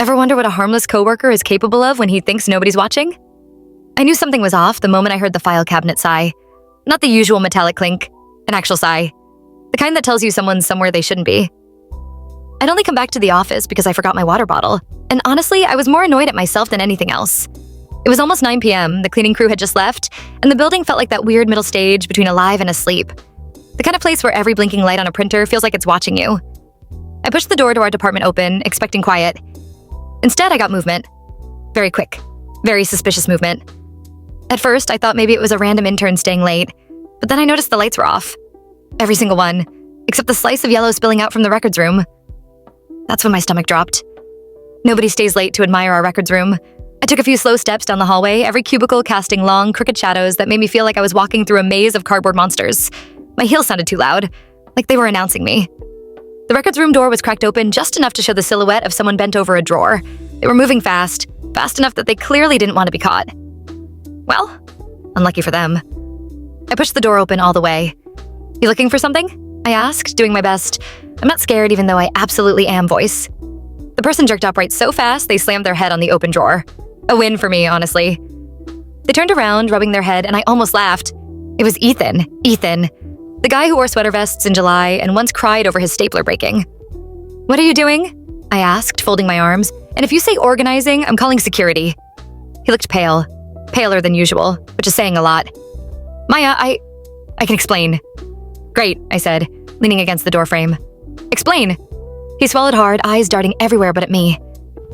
Ever wonder what a harmless coworker is capable of when he thinks nobody's watching? I knew something was off the moment I heard the file cabinet sigh. Not the usual metallic clink, an actual sigh. The kind that tells you someone's somewhere they shouldn't be. I'd only come back to the office because I forgot my water bottle, and honestly, I was more annoyed at myself than anything else. It was almost 9 p.m., the cleaning crew had just left, and the building felt like that weird middle stage between alive and asleep. The kind of place where every blinking light on a printer feels like it's watching you. I pushed the door to our department open, expecting quiet. Instead, I got movement. Very quick, very suspicious movement. At first, I thought maybe it was a random intern staying late, but then I noticed the lights were off. Every single one, except the slice of yellow spilling out from the records room. That's when my stomach dropped. Nobody stays late to admire our records room. I took a few slow steps down the hallway, every cubicle casting long, crooked shadows that made me feel like I was walking through a maze of cardboard monsters. My heels sounded too loud, like they were announcing me. The records room door was cracked open just enough to show the silhouette of someone bent over a drawer. They were moving fast enough that they clearly didn't want to be caught. Well, unlucky for them. I pushed the door open all the way. "You looking for something?" I asked, doing my best. I'm not scared even though I absolutely am voice. The person jerked upright so fast they slammed their head on the open drawer. A win for me, honestly. They turned around, rubbing their head, and I almost laughed. It was Ethan. Ethan. The guy who wore sweater vests in July and once cried over his stapler breaking. "What are you doing?" I asked, folding my arms. "And if you say organizing, I'm calling security." He looked pale. Paler than usual, which is saying a lot. "Maya, I can explain." "Great," I said, leaning against the doorframe. "Explain." He swallowed hard, eyes darting everywhere but at me.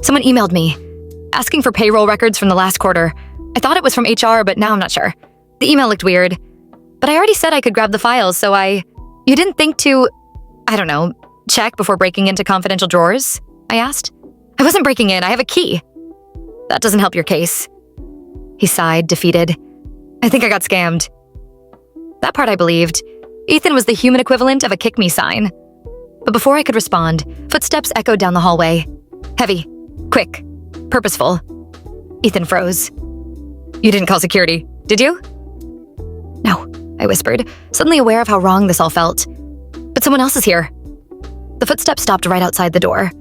"Someone emailed me, asking for payroll records from the last quarter. I thought it was from HR, but now I'm not sure. The email looked weird. But I already said I could grab the files, so You didn't think to, I don't know, check before breaking into confidential drawers?" I asked. "I wasn't breaking in, I have a key." "That doesn't help your case." He sighed, defeated. "I think I got scammed." That part I believed. Ethan was the human equivalent of a kick me sign. But before I could respond, footsteps echoed down the hallway. Heavy, quick, purposeful. Ethan froze. "You didn't call security, did you?" "No," I whispered, suddenly aware of how wrong this all felt. "But someone else is here." The footsteps stopped right outside the door.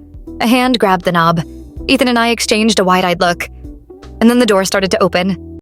A hand grabbed the knob. Ethan and I exchanged a wide-eyed look. And then the door started to open.